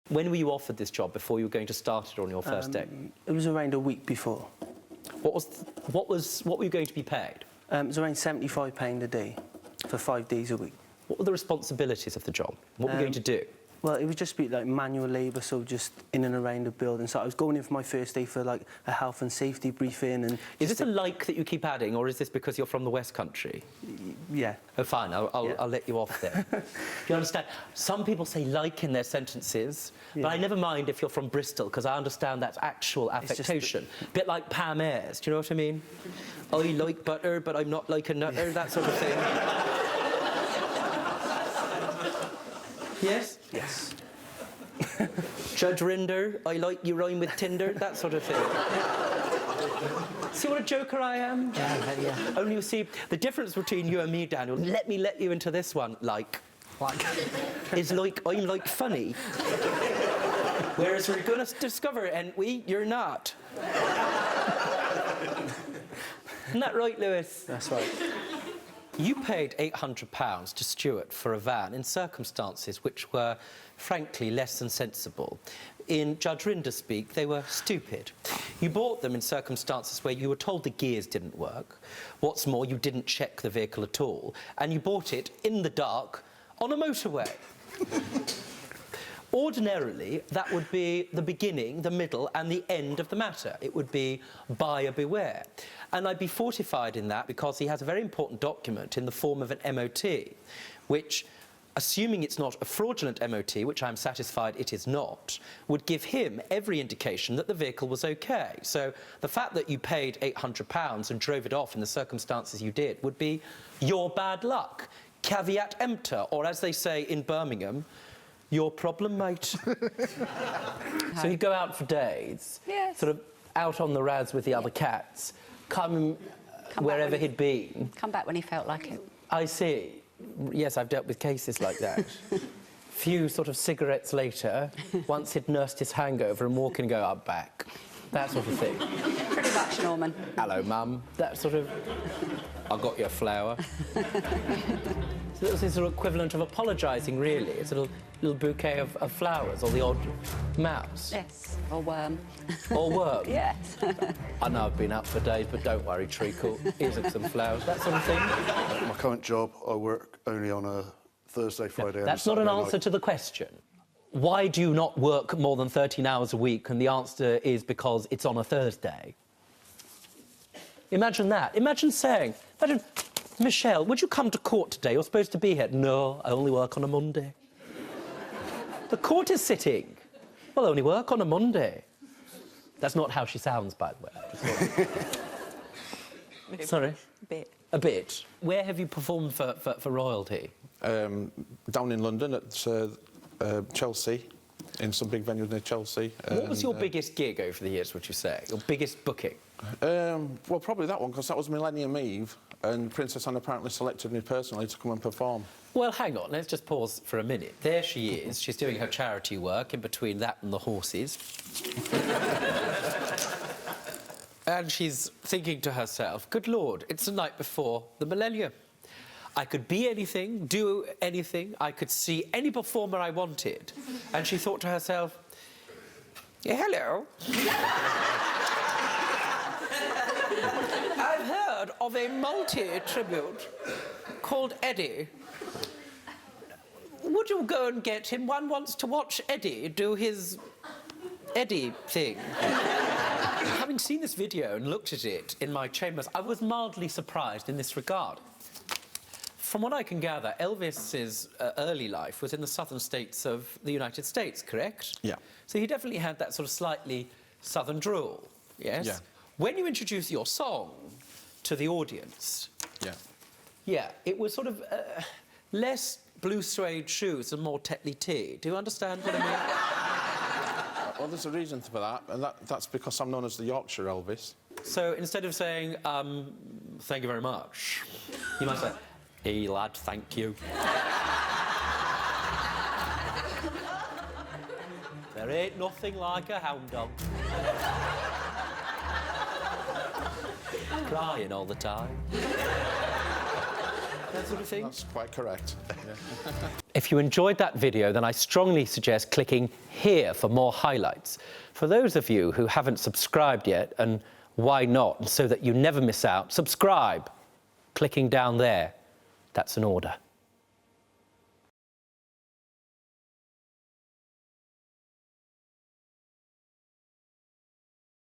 When were you offered this job before you were going to start it on your first day? It was around a week before. What were you going to be paid? It was around £75 a day for 5 days a week. What were the responsibilities of the job? What were you going to do? Well, it would just be like manual labour, so just in and around the building. So I was going in for my first day for like a health and safety briefing. And is this a like that you keep adding, or is this because you're from the West Country? Yeah. Oh, fine. I'll let you off there. You understand? Some people say like in their sentences, but I never mind if you're from Bristol because I understand that's actual affectation. A bit like Pam Ayres. Do you know what I mean? I like butter, but I'm not like a nutter. That sort of thing. Yes? Yes. Judge Rinder, I like you rhyme with Tinder, that sort of thing. See what a joker I am? Yeah. Only you see, the difference between you and me, Daniel, let me let you into this one, is like, I'm like funny. Whereas we're going to discover, and you're not. Isn't that right, Lewis? That's right. You paid £800 to Stuart for a van in circumstances which were, frankly, less than sensible. In Judge Rinder speak, they were stupid. You bought them in circumstances where you were told the gears didn't work. What's more, you didn't check the vehicle at all, and you bought it in the dark on a motorway. Ordinarily, that would be the beginning, the middle, and the end of the matter. It would be buyer beware. And I'd be fortified in that because he has a very important document in the form of an MOT, which, assuming it's not a fraudulent MOT, which I'm satisfied it is not, would give him every indication that the vehicle was OK. So the fact that you paid £800 and drove it off in the circumstances you did would be your bad luck. Caveat emptor, or as they say in Birmingham, your problem, mate. So he'd go out for days, sort of out on the rads with the other cats, come wherever he'd been. Come back when he felt like it. I see. Yes, I've dealt with cases like that. Few sort of cigarettes later, once he'd nursed his hangover and walk in and go, I'm back. That sort of thing. Pretty much, Norman. Hello, Mum. That sort of... I got you a flower. So it was his sort of equivalent of apologising, really. It's a little bouquet of flowers, or the odd mouse. Yes, or worm. Or worm. Yes. I know I've been out for days, but don't worry, Treacle. Here's some flowers, that sort of thing. My current job, I work only on a Thursday, Friday and That's not an answer to the question. Why do you not work more than 13 hours a week? And the answer is because it's on a Thursday. Imagine that. Imagine, Michelle, would you come to court today? You're supposed to be here. No, I only work on a Monday. The court is sitting. Well, I only work on a Monday. That's not how she sounds, by the way. Sorry? A bit. A bit. Where have you performed for royalty? Down in London at Chelsea, in some big venues near Chelsea. What was your biggest gig over the years, would you say? Your biggest booking? Well, probably that one, because that was Millennium Eve, and Princess Anne apparently selected me personally to come and perform. Well, hang on, let's just pause for a minute. There she is. She's doing her charity work in between that and the horses. And she's thinking to herself, good Lord, it's the night before the millennium. I could be anything, do anything, I could see any performer I wanted. And she thought to herself, yeah, hello. I've heard of a multi-tribute called Eddie. Would you go and get him? One wants to watch Eddie do his Eddie thing. Having seen this video and looked at it in my chambers, I was mildly surprised in this regard. From what I can gather, Elvis's early life was in the southern states of the United States, correct? Yeah. So he definitely had that sort of slightly southern drawl, yes? Yeah. When you introduce your song to the audience... Yeah. Yeah, it was sort of less blue suede shoes and more Tetley tea. Do you understand what I mean? Well, there's a reason for that, and that's because I'm known as the Yorkshire Elvis. So instead of saying, thank you very much, you might say, hey, lad, thank you. There ain't nothing like a hound dog. Crying all the time. That sort of thing. That's quite correct. Yeah. If you enjoyed that video, then I strongly suggest clicking here for more highlights. For those of you who haven't subscribed yet, and why not, and so that you never miss out, subscribe, clicking down there. That's an order.